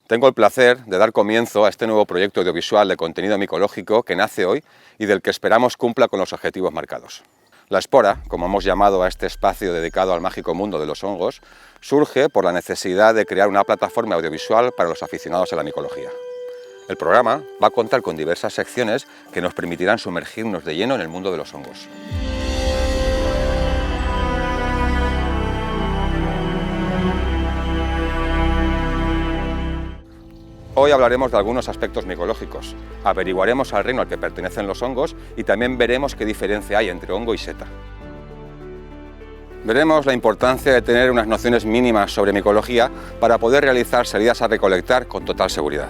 Tengo el placer de dar comienzo a este nuevo proyecto audiovisual de contenido micológico que nace hoy y del que esperamos cumpla con los objetivos marcados. La espora, como hemos llamado a este espacio dedicado al mágico mundo de los hongos, surge por la necesidad de crear una plataforma audiovisual para los aficionados a la micología. El programa va a contar con diversas secciones que nos permitirán sumergirnos de lleno en el mundo de los hongos. Hoy hablaremos de algunos aspectos micológicos, averiguaremos al reino al que pertenecen los hongos y también veremos qué diferencia hay entre hongo y seta. Veremos la importancia de tener unas nociones mínimas sobre micología para poder realizar salidas a recolectar con total seguridad.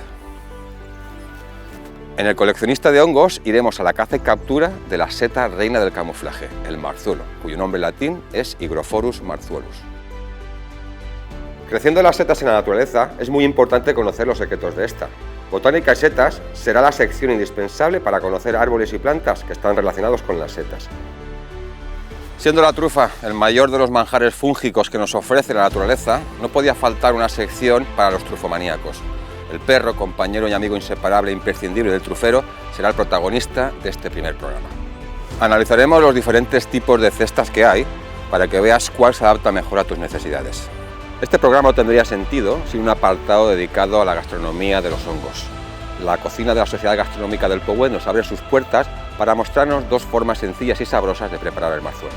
En el coleccionista de hongos iremos a la caza y captura de la seta reina del camuflaje, el marzuelo, cuyo nombre latín es Hygrophorus marzuolus. Creciendo las setas en la naturaleza, es muy importante conocer los secretos de esta. Botánica y setas será la sección indispensable para conocer árboles y plantas que están relacionados con las setas. Siendo la trufa el mayor de los manjares fúngicos que nos ofrece la naturaleza, no podía faltar una sección para los trufomaníacos. El perro, compañero y amigo inseparable e imprescindible del trufero, será el protagonista de este primer programa. Analizaremos los diferentes tipos de cestas que hay para que veas cuál se adapta mejor a tus necesidades. Este programa no tendría sentido sin un apartado dedicado a la gastronomía de los hongos. La cocina de la Sociedad Gastronómica del Powet nos abre sus puertas para mostrarnos dos formas sencillas y sabrosas de preparar el marzuelo.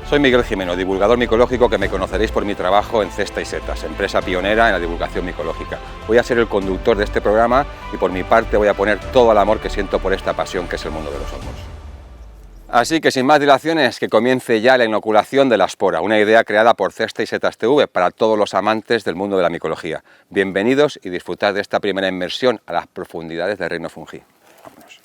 Soy Miguel Jimeno, divulgador micológico que me conoceréis por mi trabajo en Cesta y Setas, empresa pionera en la divulgación micológica. Voy a ser el conductor de este programa y por mi parte voy a poner todo el amor que siento por esta pasión que es el mundo de los hongos. Así que sin más dilaciones, que comience ya la inoculación de la espora, una idea creada por Cesta y Setas TV para todos los amantes del mundo de la micología. Bienvenidos y disfrutad de esta primera inmersión a las profundidades del reino fungi. Vámonos.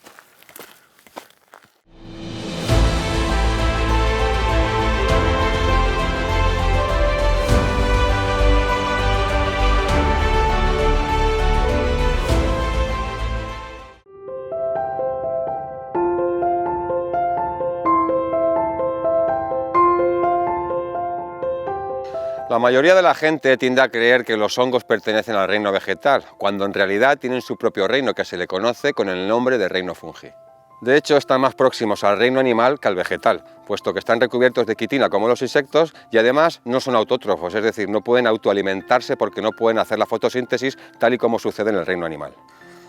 La mayoría de la gente tiende a creer que los hongos pertenecen al reino vegetal, cuando en realidad tienen su propio reino que se le conoce con el nombre de reino fungi. De hecho, están más próximos al reino animal que al vegetal, puesto que están recubiertos de quitina como los insectos y además no son autótrofos, es decir, no pueden autoalimentarse porque no pueden hacer la fotosíntesis tal y como sucede en el reino animal.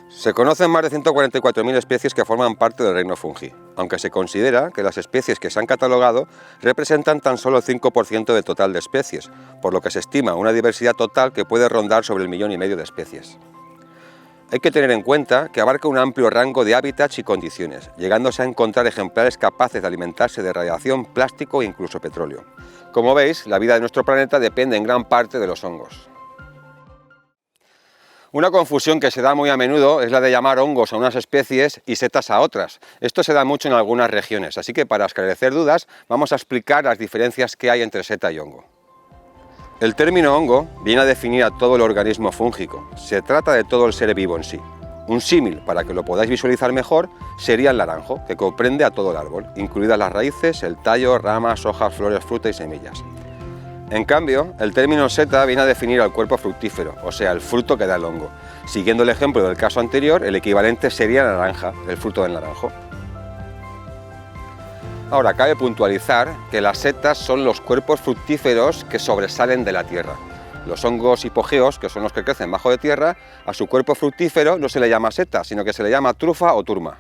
Se conocen más de 144.000 especies que forman parte del reino fungi, aunque se considera que las especies que se han catalogado representan tan solo el 5% del total de especies, por lo que se estima una diversidad total que puede rondar sobre el 1,5 millones de especies. Hay que tener en cuenta que abarca un amplio rango de hábitats y condiciones, llegándose a encontrar ejemplares capaces de alimentarse de radiación, plástico e incluso petróleo. Como veis, la vida de nuestro planeta depende en gran parte de los hongos. Una confusión que se da muy a menudo es la de llamar hongos a unas especies y setas a otras. Esto se da mucho en algunas regiones, así que para esclarecer dudas vamos a explicar las diferencias que hay entre seta y hongo. El término hongo viene a definir a todo el organismo fúngico. Se trata de todo el ser vivo en sí. Un símil, para que lo podáis visualizar mejor, sería el naranjo, que comprende a todo el árbol, incluidas las raíces, el tallo, ramas, hojas, flores, fruta y semillas. En cambio, el término seta viene a definir al cuerpo fructífero, o sea, el fruto que da el hongo. Siguiendo el ejemplo del caso anterior, el equivalente sería la naranja, el fruto del naranjo. Ahora, cabe puntualizar que las setas son los cuerpos fructíferos que sobresalen de la tierra. Los hongos hipogéos, que son los que crecen bajo de tierra, a su cuerpo fructífero no se le llama seta, sino que se le llama trufa o turma.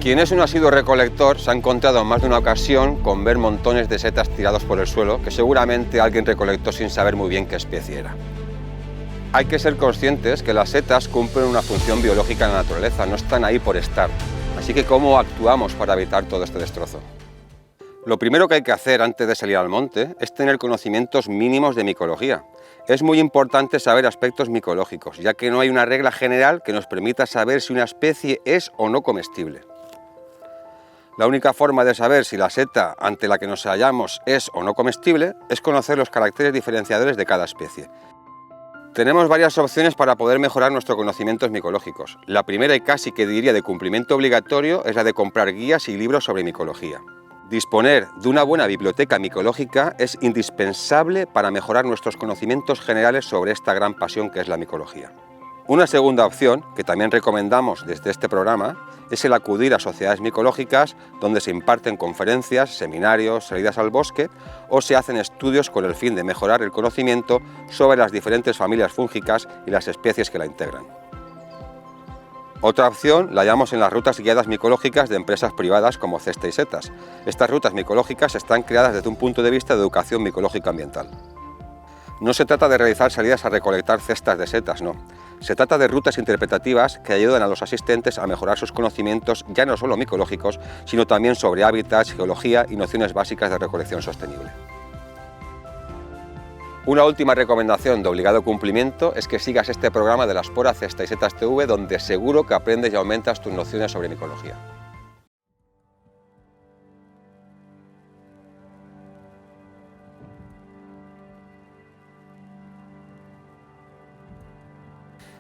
Quien es un asiduo recolector se ha encontrado en más de una ocasión con ver montones de setas tirados por el suelo que seguramente alguien recolectó sin saber muy bien qué especie era. Hay que ser conscientes que las setas cumplen una función biológica en la naturaleza, no están ahí por estar. Así que, ¿cómo actuamos para evitar todo este destrozo? Lo primero que hay que hacer antes de salir al monte es tener conocimientos mínimos de micología. Es muy importante saber aspectos micológicos, ya que no hay una regla general que nos permita saber si una especie es o no comestible. La única forma de saber si la seta ante la que nos hallamos es o no comestible es conocer los caracteres diferenciadores de cada especie. Tenemos varias opciones para poder mejorar nuestros conocimientos micológicos. La primera y casi que diría de cumplimiento obligatorio es la de comprar guías y libros sobre micología. Disponer de una buena biblioteca micológica es indispensable para mejorar nuestros conocimientos generales sobre esta gran pasión que es la micología. Una segunda opción, que también recomendamos desde este programa, es el acudir a sociedades micológicas donde se imparten conferencias, seminarios, salidas al bosque o se hacen estudios con el fin de mejorar el conocimiento sobre las diferentes familias fúngicas y las especies que la integran. Otra opción la hallamos en las rutas guiadas micológicas de empresas privadas como Cesta y Setas. Estas rutas micológicas están creadas desde un punto de vista de educación micológica ambiental. No se trata de realizar salidas a recolectar cestas de setas, no. Se trata de rutas interpretativas que ayudan a los asistentes a mejorar sus conocimientos ya no solo micológicos, sino también sobre hábitats, geología y nociones básicas de recolección sostenible. Una última recomendación de obligado cumplimiento es que sigas este programa de la Spora Cesta y Setas TV, donde seguro que aprendes y aumentas tus nociones sobre micología.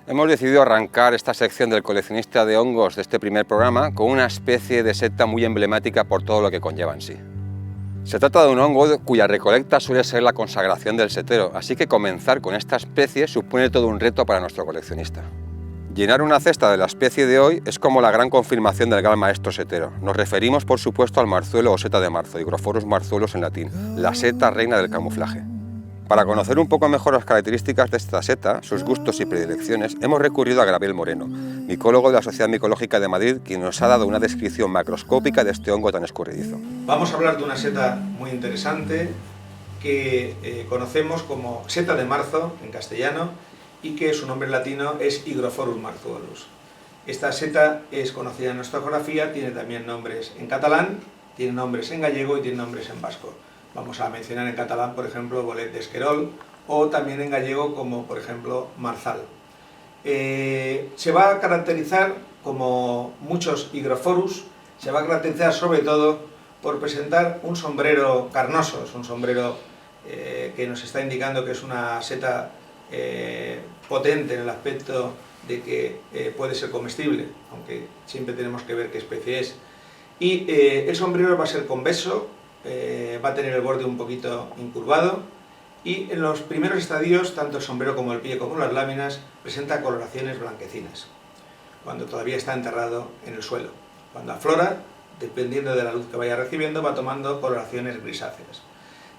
Hemos decidido arrancar esta sección del coleccionista de hongos de este primer programa con una especie de seta muy emblemática por todo lo que conlleva en sí. Se trata de un hongo cuya recolecta suele ser la consagración del setero, así que comenzar con esta especie supone todo un reto para nuestro coleccionista. Llenar una cesta de la especie de hoy es como la gran confirmación del gran maestro setero. Nos referimos, por supuesto, al marzuelo o seta de marzo, Hygrophorus marzuolus en latín, la seta reina del camuflaje. Para conocer un poco mejor las características de esta seta, sus gustos y predilecciones, hemos recurrido a Gabriel Moreno, micólogo de la Sociedad Micológica de Madrid, quien nos ha dado una descripción macroscópica de este hongo tan escurridizo. Vamos a hablar de una seta muy interesante que conocemos como seta de marzo en castellano y que su nombre latino es Hygrophorus marzuolus. Esta seta es conocida en nuestra geografía, tiene también nombres en catalán, tiene nombres en gallego y tiene nombres en vasco. Vamos a mencionar en catalán, por ejemplo, bolet d'esquerol, o también en gallego como, por ejemplo, marzal. Se va a caracterizar, como muchos Hygrophorus, se va a caracterizar sobre todo por presentar un sombrero carnoso, es un sombrero que nos está indicando que es una seta potente en el aspecto de que puede ser comestible, aunque siempre tenemos que ver qué especie es. Y el sombrero va a ser convexo, va a tener el borde un poquito incurvado y en los primeros estadios, tanto el sombrero como el pie como las láminas, presenta coloraciones blanquecinas, cuando todavía está enterrado en el suelo. Cuando aflora, dependiendo de la luz que vaya recibiendo, va tomando coloraciones grisáceas.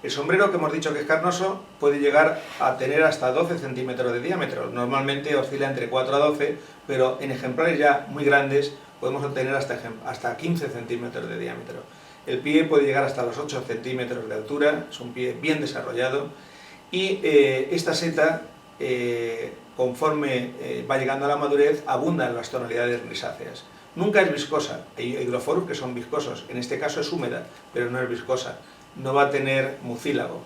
El sombrero, que hemos dicho que es carnoso, puede llegar a tener hasta 12 centímetros de diámetro. Normalmente oscila entre 4 a 12, pero en ejemplares ya muy grandes podemos obtener hasta 15 centímetros de diámetro. El pie puede llegar hasta los 8 centímetros de altura, es un pie bien desarrollado y esta seta, conforme va llegando a la madurez, abunda en las tonalidades grisáceas. Nunca es viscosa, hay Hygrophorus que son viscosos, en este caso es húmeda, pero no es viscosa, no va a tener mucílago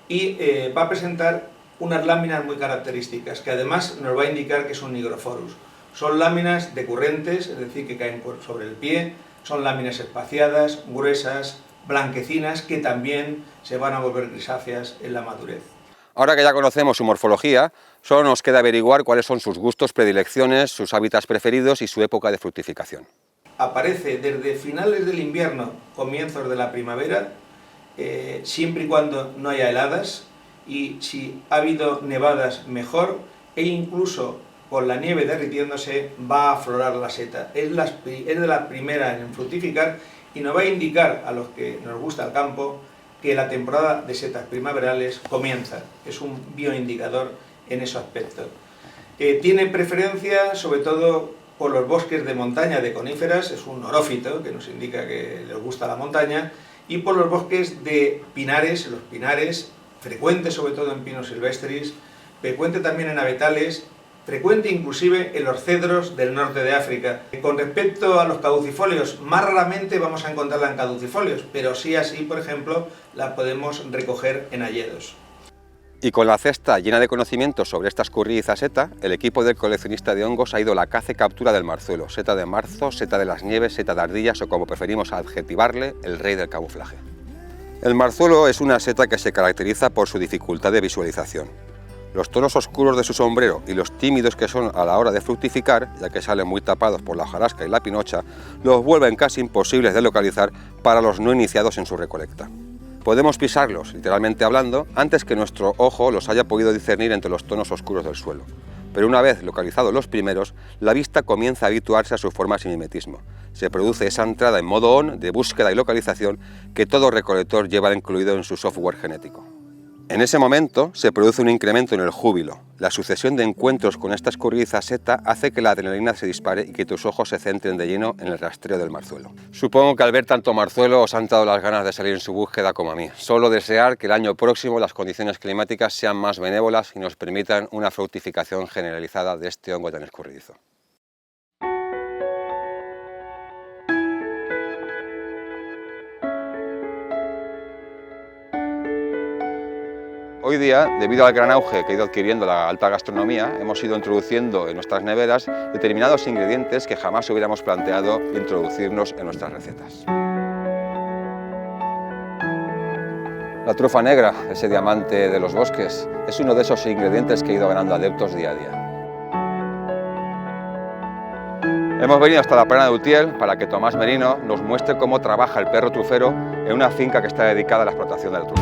y va a presentar unas láminas muy características que además nos va a indicar que es un Hygrophorus. Son láminas decurrentes, es decir, que caen sobre el pie. Son láminas espaciadas, gruesas, blanquecinas, que también se van a volver grisáceas en la madurez. Ahora que ya conocemos su morfología, solo nos queda averiguar cuáles son sus gustos, predilecciones, sus hábitats preferidos y su época de fructificación. Aparece desde finales del invierno, comienzos de la primavera, siempre y cuando no haya heladas, y si ha habido nevadas mejor, e incluso con la nieve derritiéndose va a aflorar la seta. Es de las primeras en fructificar y nos va a indicar a los que nos gusta el campo que la temporada de setas primaverales comienza. Es un bioindicador en ese aspecto. Tiene preferencia sobre todo por los bosques de montaña de coníferas, es un orófito que nos indica que les gusta la montaña, y por los bosques de pinares, los pinares, frecuente sobre todo en pinos silvestris, frecuente también en abetales, frecuente inclusive en los cedros del norte de África. Con respecto a los caducifolios, más raramente vamos a encontrarla en caducifolios, pero sí así, por ejemplo, la podemos recoger en hayedos. Y con la cesta llena de conocimientos sobre esta escurridiza seta, el equipo del coleccionista de hongos ha ido a la caza y captura del marzuelo, seta de marzo, seta de las nieves, seta de ardillas o como preferimos adjetivarle, el rey del camuflaje. El marzuelo es una seta que se caracteriza por su dificultad de visualización. Los tonos oscuros de su sombrero y los tímidos que son a la hora de fructificar, ya que salen muy tapados por la hojarasca y la pinocha, los vuelven casi imposibles de localizar para los no iniciados en su recolecta. Podemos pisarlos, literalmente hablando, antes que nuestro ojo los haya podido discernir entre los tonos oscuros del suelo. Pero una vez localizados los primeros, la vista comienza a habituarse a su forma sin mimetismo. Se produce esa entrada en modo on de búsqueda y localización que todo recolector lleva incluido en su software genético. En ese momento se produce un incremento en el júbilo. La sucesión de encuentros con esta escurridiza seta hace que la adrenalina se dispare y que tus ojos se centren de lleno en el rastreo del marzuelo. Supongo que al ver tanto marzuelo os han dado las ganas de salir en su búsqueda como a mí. Solo desear que el año próximo las condiciones climáticas sean más benévolas y nos permitan una fructificación generalizada de este hongo tan escurridizo. Hoy día, debido al gran auge que ha ido adquiriendo la alta gastronomía, hemos ido introduciendo en nuestras neveras determinados ingredientes que jamás hubiéramos planteado introducirnos en nuestras recetas. La trufa negra, ese diamante de los bosques, es uno de esos ingredientes que ha ido ganando adeptos día a día. Hemos venido hasta la Plana de Utiel para que Tomás Merino nos muestre cómo trabaja el perro trufero en una finca que está dedicada a la explotación de la trufa.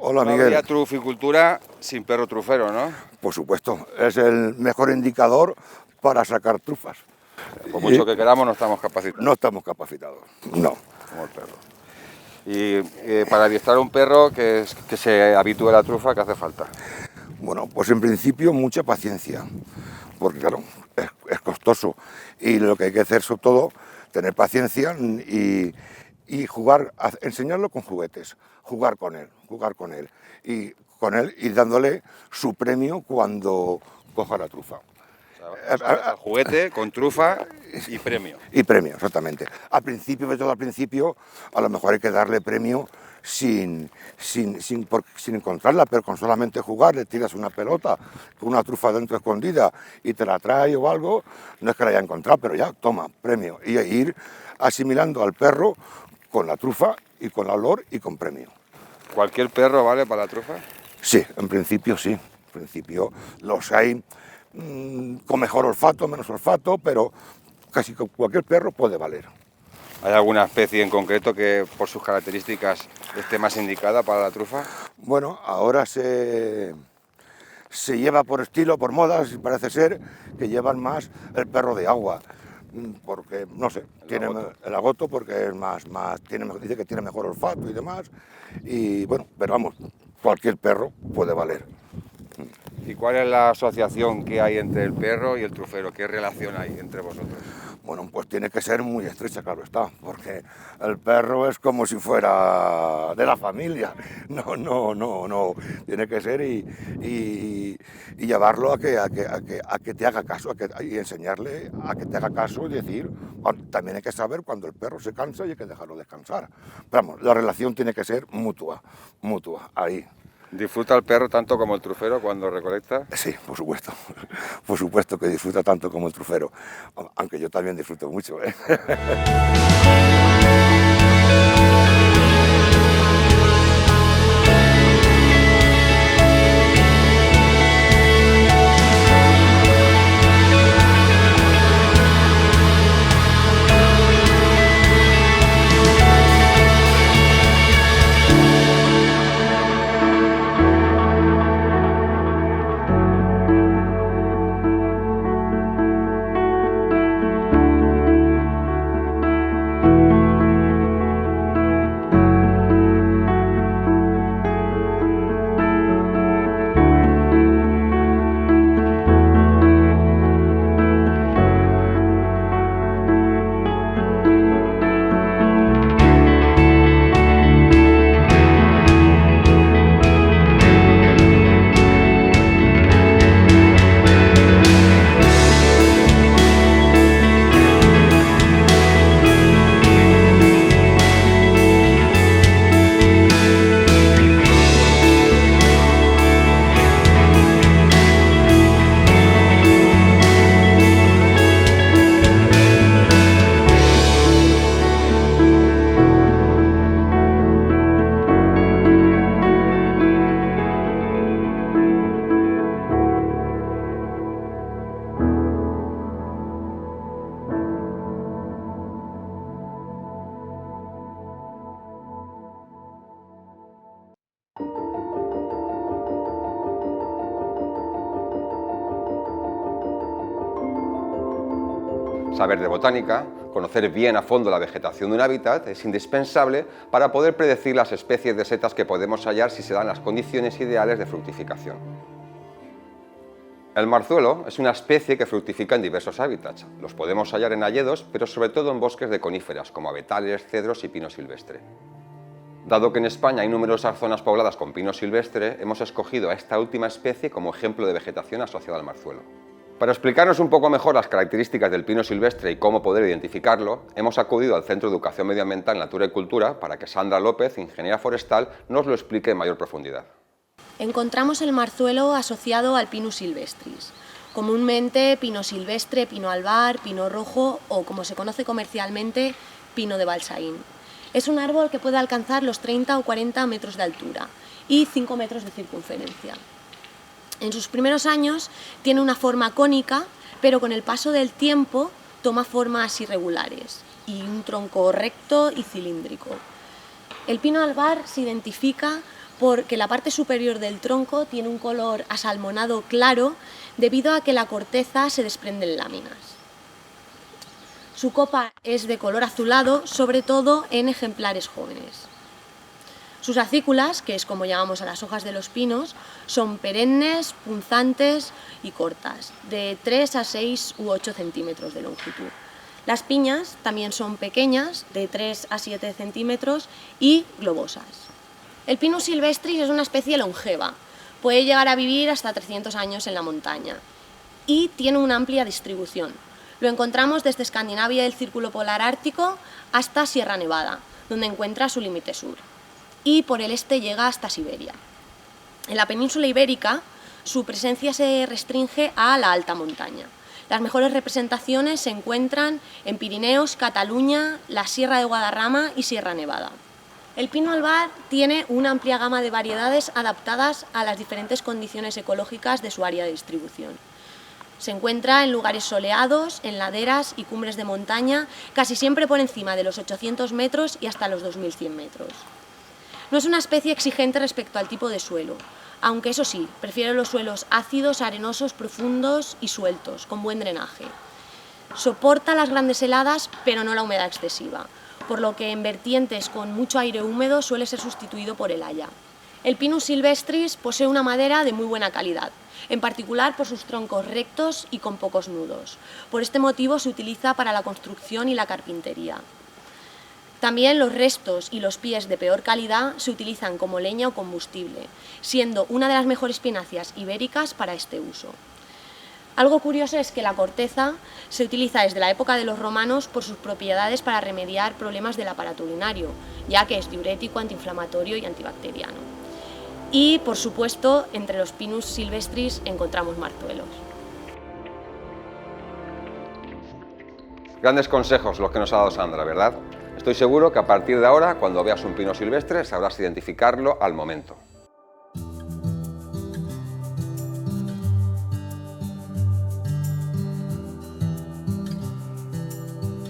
Hola, No Miguel. habría truficultura sin perro trufero, ¿no? Por supuesto, es el mejor indicador para sacar trufas. Por mucho que queramos no estamos capacitados. No estamos capacitados, no. Como el perro. Y para adiestrar a un perro que se habitúe a la trufa, ¿qué hace falta? Bueno, pues en principio mucha paciencia, porque claro, es costoso. Y lo que hay que hacer sobre todo, tener paciencia y jugar, enseñarlo con juguetes, jugar con él y dándole su premio cuando coja la trufa. O sea, juguete con trufa y premio. Y premio, exactamente. Al principio, de todo al principio, a lo mejor hay que darle premio sin encontrarla, pero con solamente jugar, le tiras una pelota con una trufa dentro escondida y te la trae o algo, no es que la haya encontrado, pero ya, toma, premio. Y ir asimilando al perro con la trufa y con el olor y con premio. ¿Cualquier perro vale para la trufa? Sí, en principio sí. En principio los hay con mejor olfato, menos olfato, pero casi cualquier perro puede valer. ¿Hay alguna especie en concreto que por sus características esté más indicada para la trufa? Bueno, ahora se lleva por estilo, por modas, y parece ser que llevan más el perro de agua, porque, no sé, tiene el agoto porque es dice que tiene mejor olfato y demás, y bueno, pero vamos, cualquier perro puede valer. ¿Y cuál es la asociación que hay entre el perro y el trufero? ¿Qué relación hay entre vosotros? Bueno, pues tiene que ser muy estrecha, claro está, porque el perro es como si fuera de la familia. No, tiene que ser y llevarlo a que te haga caso, y enseñarle a que te haga caso y decir, bueno, también hay que saber cuando el perro se cansa y hay que dejarlo descansar. Pero vamos, la relación tiene que ser mutua, ahí. ¿Disfruta el perro tanto como el trufero cuando recolecta? Sí, por supuesto que disfruta tanto como el trufero, aunque yo también disfruto mucho, ¿eh? Saber de botánica, conocer bien a fondo la vegetación de un hábitat es indispensable para poder predecir las especies de setas que podemos hallar si se dan las condiciones ideales de fructificación. El marzuelo es una especie que fructifica en diversos hábitats. Los podemos hallar en hayedos, pero sobre todo en bosques de coníferas, como avetales, cedros y pino silvestre. Dado que en España hay numerosas zonas pobladas con pino silvestre, hemos escogido a esta última especie como ejemplo de vegetación asociada al marzuelo. Para explicarnos un poco mejor las características del pino silvestre y cómo poder identificarlo, hemos acudido al Centro de Educación Medioambiental, Natura y Cultura para que Sandra López, ingeniera forestal, nos lo explique en mayor profundidad. Encontramos el marzuelo asociado al Pinus silvestris, comúnmente pino silvestre, pino albar, pino rojo o, como se conoce comercialmente, pino de Balsaín. Es un árbol que puede alcanzar los 30 o 40 metros de altura y 5 metros de circunferencia. En sus primeros años tiene una forma cónica, pero con el paso del tiempo toma formas irregulares y un tronco recto y cilíndrico. El pino albar se identifica porque la parte superior del tronco tiene un color asalmonado claro debido a que la corteza se desprende en láminas. Su copa es de color azulado, sobre todo en ejemplares jóvenes. Sus acículas, que es como llamamos a las hojas de los pinos, son perennes, punzantes y cortas, de 3 a 6 u 8 centímetros de longitud. Las piñas también son pequeñas, de 3 a 7 centímetros y globosas. El Pinus silvestris es una especie longeva, puede llegar a vivir hasta 300 años en la montaña y tiene una amplia distribución. Lo encontramos desde Escandinavia y el Círculo Polar Ártico hasta Sierra Nevada, donde encuentra su límite sur, y por el este llega hasta Siberia. En la península ibérica, su presencia se restringe a la alta montaña. Las mejores representaciones se encuentran en Pirineos, Cataluña, la Sierra de Guadarrama y Sierra Nevada. El pino albar tiene una amplia gama de variedades adaptadas a las diferentes condiciones ecológicas de su área de distribución. Se encuentra en lugares soleados, en laderas y cumbres de montaña, casi siempre por encima de los 800 metros y hasta los 2100 metros. No es una especie exigente respecto al tipo de suelo, aunque eso sí, prefiere los suelos ácidos, arenosos, profundos y sueltos, con buen drenaje. Soporta las grandes heladas, pero no la humedad excesiva, por lo que en vertientes con mucho aire húmedo suele ser sustituido por el haya. El Pinus silvestris posee una madera de muy buena calidad, en particular por sus troncos rectos y con pocos nudos. Por este motivo se utiliza para la construcción y la carpintería. También los restos y los pies de peor calidad se utilizan como leña o combustible, siendo una de las mejores pinacas ibéricas para este uso. Algo curioso es que la corteza se utiliza desde la época de los romanos por sus propiedades para remediar problemas del aparato urinario, ya que es diurético, antiinflamatorio y antibacteriano. Y, por supuesto, entre los Pinus silvestris encontramos marzuelos. Grandes consejos los que nos ha dado Sandra, ¿verdad? Estoy seguro que a partir de ahora, cuando veas un pino silvestre, sabrás identificarlo al momento.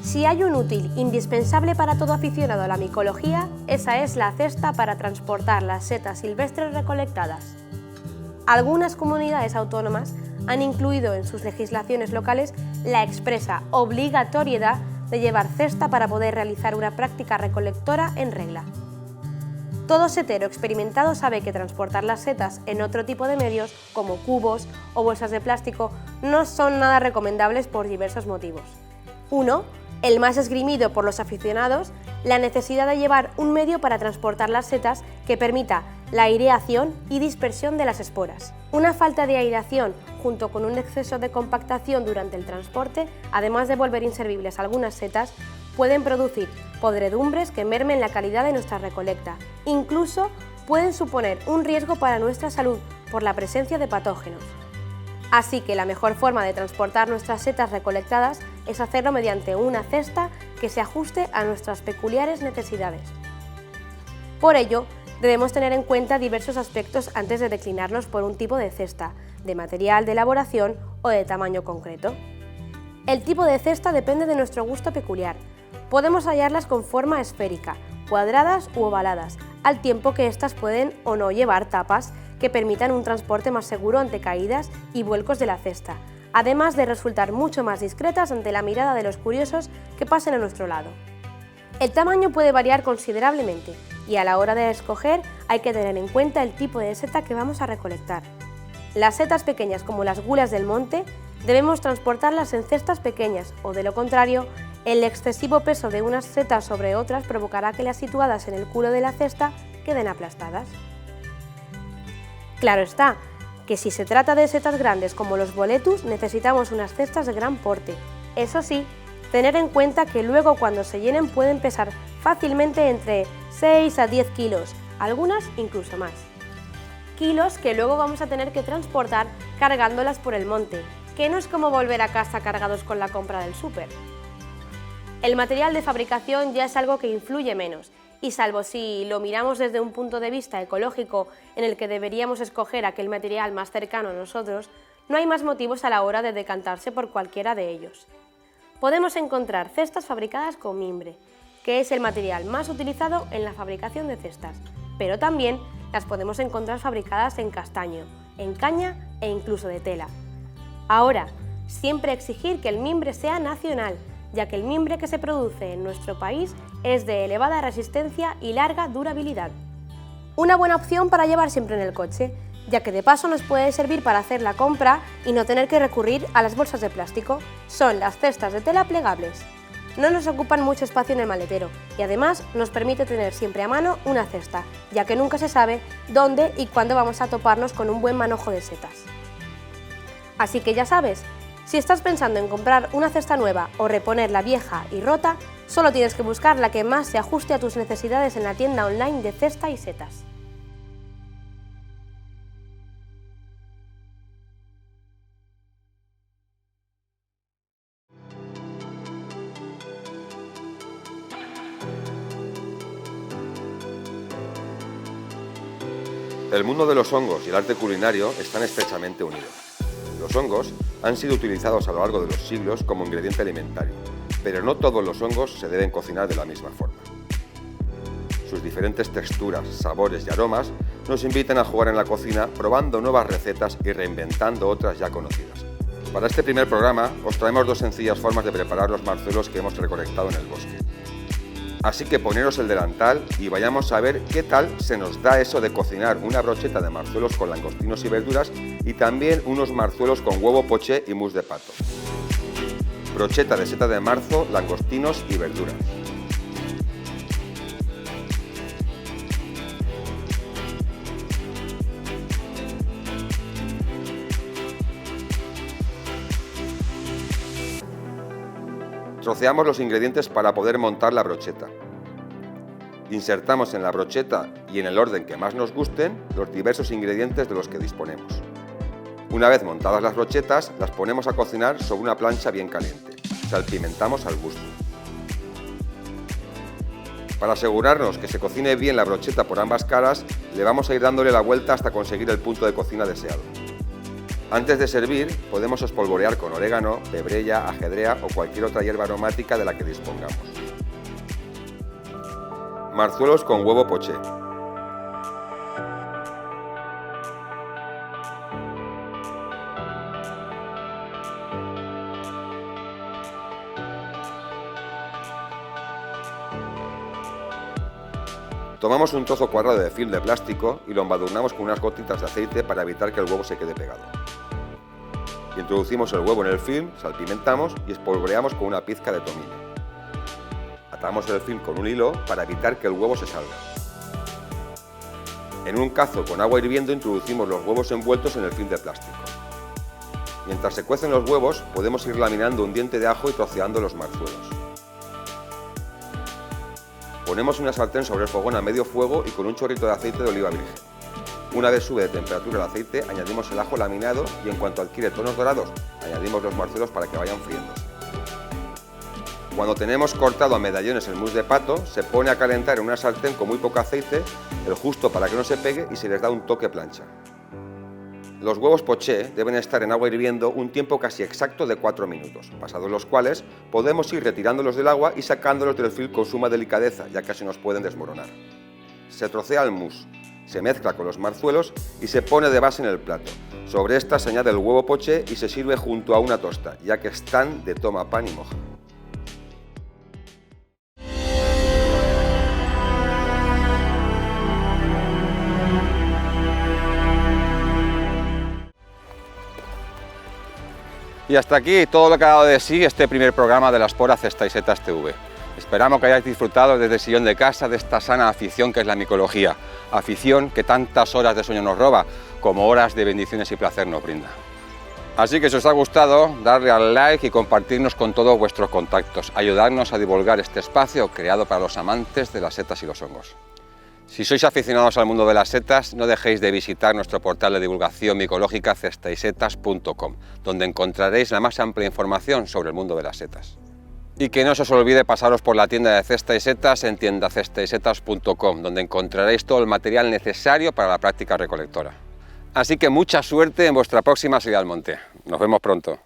Si hay un útil indispensable para todo aficionado a la micología, esa es la cesta para transportar las setas silvestres recolectadas. Algunas comunidades autónomas han incluido en sus legislaciones locales la expresa obligatoriedad de llevar cesta para poder realizar una práctica recolectora en regla. Todo setero experimentado sabe que transportar las setas en otro tipo de medios, como cubos o bolsas de plástico, no son nada recomendables por diversos motivos. 1. El más esgrimido por los aficionados, la necesidad de llevar un medio para transportar las setas que permita la aireación y dispersión de las esporas. Una falta de aireación junto con un exceso de compactación durante el transporte, además de volver inservibles algunas setas, pueden producir podredumbres que mermen la calidad de nuestra recolecta. Incluso pueden suponer un riesgo para nuestra salud por la presencia de patógenos. Así que la mejor forma de transportar nuestras setas recolectadas es hacerlo mediante una cesta que se ajuste a nuestras peculiares necesidades. Por ello, debemos tener en cuenta diversos aspectos antes de declinarnos por un tipo de cesta, de material de elaboración o de tamaño concreto. El tipo de cesta depende de nuestro gusto peculiar. Podemos hallarlas con forma esférica, cuadradas u ovaladas, al tiempo que éstas pueden o no llevar tapas que permitan un transporte más seguro ante caídas y vuelcos de la cesta, además de resultar mucho más discretas ante la mirada de los curiosos que pasen a nuestro lado. El tamaño puede variar considerablemente y a la hora de escoger hay que tener en cuenta el tipo de seta que vamos a recolectar. Las setas pequeñas como las gulas del monte debemos transportarlas en cestas pequeñas o de lo contrario, el excesivo peso de unas setas sobre otras provocará que las situadas en el culo de la cesta queden aplastadas. Claro está, que si se trata de setas grandes como los boletus necesitamos unas cestas de gran porte. Eso sí, tener en cuenta que luego cuando se llenen pueden pesar fácilmente entre 6 a 10 kilos, algunas incluso más. Kilos que luego vamos a tener que transportar cargándolas por el monte, que no es como volver a casa cargados con la compra del súper. El material de fabricación ya es algo que influye menos, y salvo si lo miramos desde un punto de vista ecológico en el que deberíamos escoger aquel material más cercano a nosotros, no hay más motivos a la hora de decantarse por cualquiera de ellos. Podemos encontrar cestas fabricadas con mimbre, que es el material más utilizado en la fabricación de cestas, pero también las podemos encontrar fabricadas en castaño, en caña e incluso de tela. Ahora, siempre exigir que el mimbre sea nacional, ya que el mimbre que se produce en nuestro país es de elevada resistencia y larga durabilidad. Una buena opción para llevar siempre en el coche, ya que de paso nos puede servir para hacer la compra y no tener que recurrir a las bolsas de plástico, son las cestas de tela plegables. No nos ocupan mucho espacio en el maletero y además nos permite tener siempre a mano una cesta, ya que nunca se sabe dónde y cuándo vamos a toparnos con un buen manojo de setas. Así que ya sabes, si estás pensando en comprar una cesta nueva o reponer la vieja y rota, solo tienes que buscar la que más se ajuste a tus necesidades en la tienda online de Cesta y Setas. El mundo de los hongos y el arte culinario están estrechamente unidos. Los hongos han sido utilizados a lo largo de los siglos como ingrediente alimentario, pero no todos los hongos se deben cocinar de la misma forma. Sus diferentes texturas, sabores y aromas nos invitan a jugar en la cocina probando nuevas recetas y reinventando otras ya conocidas. Para este primer programa os traemos dos sencillas formas de preparar los marzuelos que hemos recolectado en el bosque. Así que poneros el delantal y vayamos a ver qué tal se nos da eso de cocinar una brocheta de marzuelos con langostinos y verduras y también unos marzuelos con huevo poché y mousse de pato. Brocheta de seta de marzo, langostinos y verduras. Troceamos los ingredientes para poder montar la brocheta. Insertamos en la brocheta y en el orden que más nos gusten los diversos ingredientes de los que disponemos. Una vez montadas las brochetas, las ponemos a cocinar sobre una plancha bien caliente. Salpimentamos al gusto. Para asegurarnos que se cocine bien la brocheta por ambas caras, le vamos a ir dándole la vuelta hasta conseguir el punto de cocina deseado. Antes de servir, podemos espolvorear con orégano, pebrella, ajedrea o cualquier otra hierba aromática de la que dispongamos. Marzuelos con huevo poché. Tomamos un trozo cuadrado de film de plástico y lo embadurnamos con unas gotitas de aceite para evitar que el huevo se quede pegado. Introducimos el huevo en el film, salpimentamos y espolvoreamos con una pizca de tomillo. Atamos el film con un hilo para evitar que el huevo se salga. En un cazo con agua hirviendo introducimos los huevos envueltos en el film de plástico. Mientras se cuecen los huevos, podemos ir laminando un diente de ajo y troceando los marzuelos. Ponemos una sartén sobre el fogón a medio fuego y con un chorrito de aceite de oliva virgen. Una vez sube de temperatura el aceite, añadimos el ajo laminado y en cuanto adquiere tonos dorados, añadimos los marzuelos para que vayan friéndose. Cuando tenemos cortado a medallones el mousse de pato, se pone a calentar en una sartén con muy poco aceite, el justo para que no se pegue y se les da un toque plancha. Los huevos poché deben estar en agua hirviendo un tiempo casi exacto de 4 minutos, pasados los cuales podemos ir retirándolos del agua y sacándolos del film con suma delicadeza, ya que se nos pueden desmoronar. Se trocea el mousse, Se mezcla con los marzuelos y se pone de base en el plato. Sobre esta se añade el huevo poché y se sirve junto a una tosta, ya que están de toma pan y moja. Y hasta aquí todo lo que ha dado de sí este primer programa de la Espora Cesta y Setas TV. Esperamos que hayáis disfrutado desde el sillón de casa de esta sana afición que es la micología, afición que tantas horas de sueño nos roba, como horas de bendiciones y placer nos brinda. Así que si os ha gustado, darle al like y compartirnos con todos vuestros contactos, ayudarnos a divulgar este espacio creado para los amantes de las setas y los hongos. Si sois aficionados al mundo de las setas, no dejéis de visitar nuestro portal de divulgación micológica cestaysetas.com, donde encontraréis la más amplia información sobre el mundo de las setas. Y que no se os olvide pasaros por la tienda de Cesta y Setas en tiendacestaysetas.com, donde encontraréis todo el material necesario para la práctica recolectora. Así que mucha suerte en vuestra próxima salida al monte. Nos vemos pronto.